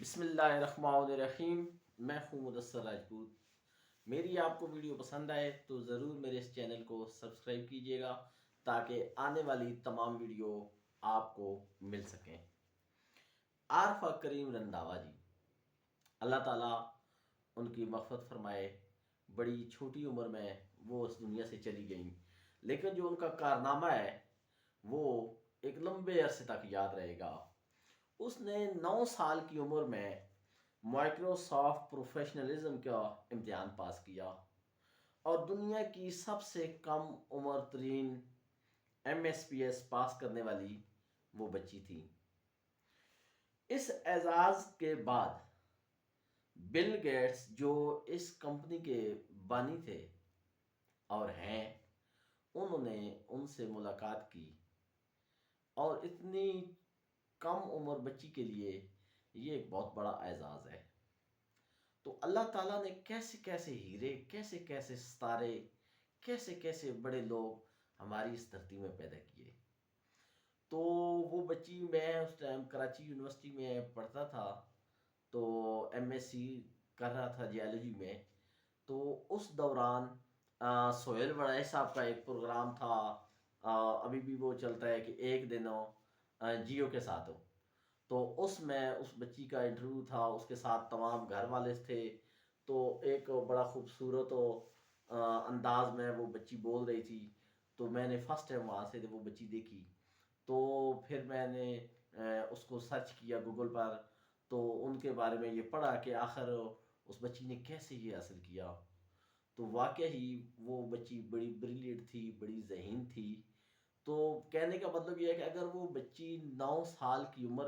بسم اللہ الرحمن الرحیم۔ میں ہوں مدثر راجپوت۔ میری آپ کو ویڈیو پسند آئے تو ضرور میرے اس چینل کو سبسکرائب کیجیے گا تاکہ آنے والی تمام ویڈیو آپ کو مل سکیں۔ عارفہ کریم رنداوا جی، اللہ تعالیٰ ان کی مغفرت فرمائے۔ بڑی چھوٹی عمر میں وہ اس دنیا سے چلی گئیں، لیکن جو ان کا کارنامہ ہے وہ ایک لمبے عرصے تک یاد رہے گا۔ اس نے 9 سال کی عمر میں مائکروسافٹ پروفیشنلزم کا امتحان پاس کیا اور دنیا کی سب سے کم عمر ترین MSPS پاس کرنے والی وہ بچی تھی۔ اس اعزاز کے بعد بل گیٹس، جو اس کمپنی کے بانی تھے اور ہیں، انہوں نے ان سے ملاقات کی اور اتنی کم عمر بچی کے لیے یہ ایک بہت بڑا اعزاز ہے۔ تو اللہ تعالیٰ نے کیسے کیسے ہیرے، کیسے کیسے ستارے، کیسے کیسے بڑے لوگ ہماری اس دھرتی میں پیدا کیے۔ تو وہ بچی، میں اس ٹائم کراچی یونیورسٹی میں پڑھتا تھا، تو MSc کر رہا تھا جیالوجی میں۔ تو اس دوران سہیل وڑائی صاحب کا ایک پروگرام تھا، ابھی بھی وہ چلتا ہے کہ ایک دن جیو کے ساتھ ہو۔ تو اس میں اس بچی کا انٹرویو تھا، اس کے ساتھ تمام گھر والے تھے۔ تو ایک بڑا خوبصورت انداز میں وہ بچی بول رہی تھی، تو میں نے فرسٹ ٹائم وہاں سے وہ بچی دیکھی۔ تو پھر میں نے اس کو سرچ کیا گوگل پر، تو ان کے بارے میں یہ پڑھا کہ آخر اس بچی نے کیسے یہ حاصل کیا۔ تو واقعی وہ بچی بڑی بریلینٹ تھی، بڑی ذہین تھی۔ تو کہنے کا مطلب یہ ہے کہ اگر وہ بچی 9 سال کی عمر